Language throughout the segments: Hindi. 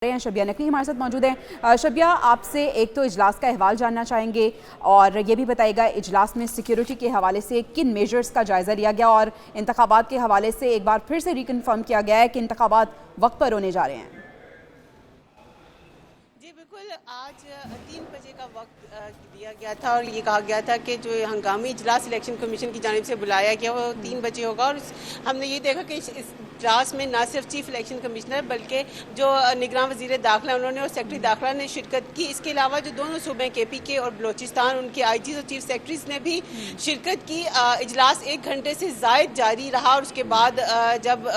हैं शबिया नकवी हमारे साथ मौजूद हैं। शबिया, आपसे एक तो इजलास का अहवाल जानना चाहेंगे और ये भी बताइएगा इजलास में सिक्योरिटी के हवाले से किन मेजर्स का जायज़ा लिया गया और इंतखाबात के हवाले से एक बार फिर से रिकन्फर्म किया गया है कि इंतखाबात वक्त पर होने जा रहे हैं। जी बिल्कुल, आज 3 बजे का वक्त दिया गया था और ये कहा गया था कि जो हंगामी इजलास इलेक्शन कमीशन की जानिब से बुलाया गया वो 3 बजे होगा। और हमने ये देखा कि इस इजलास में ना सिर्फ चीफ इलेक्शन कमिश्नर बल्कि जो निगरान वज़ीर दाखिला उन्होंने और सेक्रेटरी दाखिला ने शिरकत की। इसके अलावा जो दोनों सूबे KPK और बलोचिस्तान उनके IGs और चीफ सेक्रेटरीज ने भी शिरकत की। इजलास 1 घंटे से ज़ायद जारी रहा और उसके बाद जब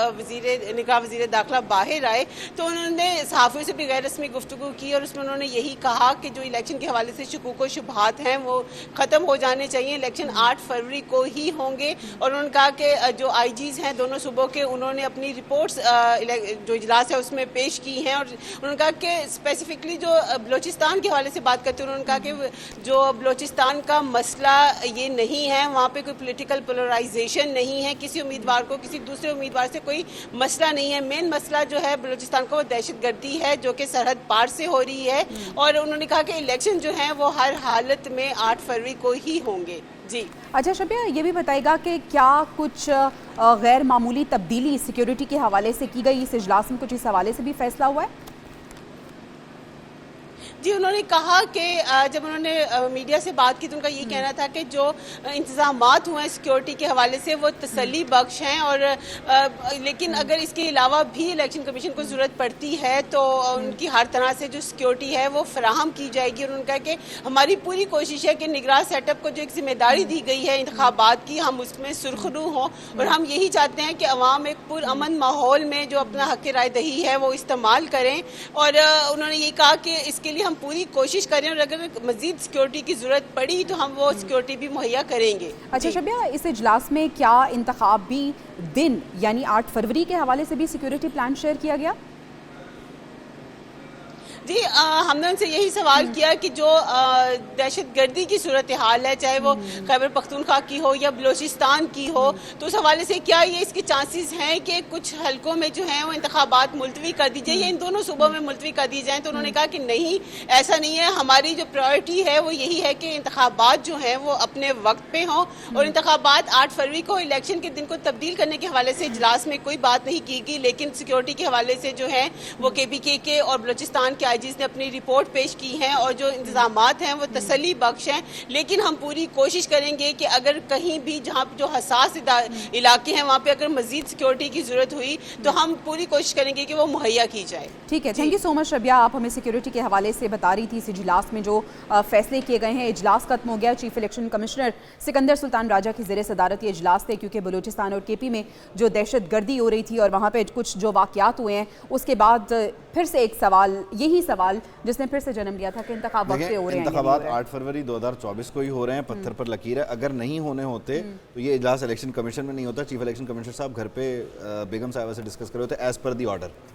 निगरान वज़ीर दाखिला बाहर आए तो उन्होंने सहाफ़ियों से भी गैर रस्मी गुफ्तगू की और उसमें उन्होंने यही कहा कि जो इलेक्शन के हवाले से शकूक व शुबहात हैं वो ख़त्म हो जाने चाहिए। इलेक्शन 8 फरवरी को ही होंगे और उन्होंने कहा कि जो IGs हैं दोनों सूबों के उन्होंने अपनी रिपोर्ट्स जो इजलास है उसमें पेश की हैं। और उन्होंने कहा कि स्पेसिफिकली जो बलोचिस्तान के हवाले से बात करते हैं उन्होंने कहा कि जो बलोचिस्तान का मसला ये नहीं है, वहाँ पे कोई पोलिटिकल पोलराइजेशन नहीं है, किसी उम्मीदवार को किसी दूसरे उम्मीदवार से कोई मसला नहीं है। मेन मसला जो है बलोचिस्तान का वो दहशत गर्दी है जो कि सरहद पार से हो रही है। और उन्होंने कहा कि इलेक्शन जो हैं वो हर हालत में 8 फरवरी को ही होंगे। जी अच्छा शबिया, ये भी बताएगा कि क्या कुछ गैर मामूली तब्दीली सिक्योरिटी के हवाले से की गई इस इजलास में, कुछ इस हवाले से भी फैसला हुआ है? जी, उन्होंने कहा कि जब उन्होंने मीडिया से बात की तो उनका ये कहना था कि जो इंतज़ामात हुए हैं सिक्योरिटी के हवाले से वो तसल्ली बख्श हैं। और लेकिन अगर इसके अलावा भी इलेक्शन कमीशन को ज़रूरत पड़ती है तो उनकी हर तरह से जो सिक्योरिटी है वो फराहम की जाएगी। और उन्होंने कहा कि हमारी पूरी कोशिश है कि निगरान सेटअप को जो एक जिम्मेदारी दी गई है इंतखाबात की, हम उसमें सुरखरू हों और हम यही चाहते हैं कि अवाम एक पुरअमन माहौल में जो अपना हक़ राय दही है वो इस्तेमाल करें। और उन्होंने ये कहा कि इसके लिए हम पूरी कोशिश करें और अगर मजीद सिक्योरिटी की जरूरत पड़ी तो हम वो सिक्योरिटी भी मुहैया करेंगे। अच्छा शबिया, इस इजलास में क्या इंतखाबी दिन यानी 8 फरवरी के हवाले से भी सिक्योरिटी प्लान शेयर किया गया? जी, हमने उनसे यही सवाल किया कि जो दहशत गर्दी की सूरत हाल है, चाहे वो खैबर पख्तूनख्वा की हो या बलोचिस्तान की हो, तो उस हवाले से क्या ये इसके चांसेस हैं कि कुछ हलकों में जो हैं वो इंतखाबात मुलतवी कर दी जाए या इन दोनों सूबों में मुलतवी कर दी जाए? तो उन्होंने कहा कि नहीं, ऐसा नहीं है। हमारी जो प्रायोरिटी है वो यही है कि इंतखाबात जो हैं वो अपने वक्त पे हों और इंतखाबात 8 फरवरी को इलेक्शन के दिन को तब्दील करने के हवाले से इजलास में कोई बात नहीं की गई। लेकिन सिक्योरिटी के हवाले से जो है वो KPK के और बलोचिस्तान के IGs ने अपनी रिपोर्ट पेश की है और जो इंतजामात हैं वो तसल्ली बख्श हैं। लेकिन हम पूरी कोशिश करेंगे कि अगर कहीं भी जहाँ जो हसास इलाके हैं वहाँ पे अगर मजीद सिक्योरिटी की जरूरत हुई तो हम पूरी कोशिश करेंगे कि वो मुहैया की जाए। ठीक है, थैंक यू सो मच शबिया, आप हमें सिक्योरिटी के हवाले से बता रही थी। इस इजलास में जो फैसले किए गए हैं, इजलास खत्म हो गया। Chief election commissioner Sikandar Sultan Raja की ज़ेर सदारत ये इजलास थे क्योंकि बलूचिस्तान और KP में जो दहशत गर्दी हो रही थी और वहाँ पे कुछ जो वाक़यात हुए हैं उसके बाद फिर से एक सवाल, यही सवाल जिसने फिर से जन्म लिया था कि इंतखाब वक्त पे हो रहे हैं। इंतखाबात 8 फरवरी 2024 को ही हो रहे हैं, पत्थर पर लकीर है। अगर नहीं होने होते तो ये इजलास इलेक्शन कमीशन में नहीं होता, चीफ इलेक्शन कमिश्नर साहब घर पे बेगम साहिबा से डिस्कस कर रहे होते एज पर दी ऑर्डर।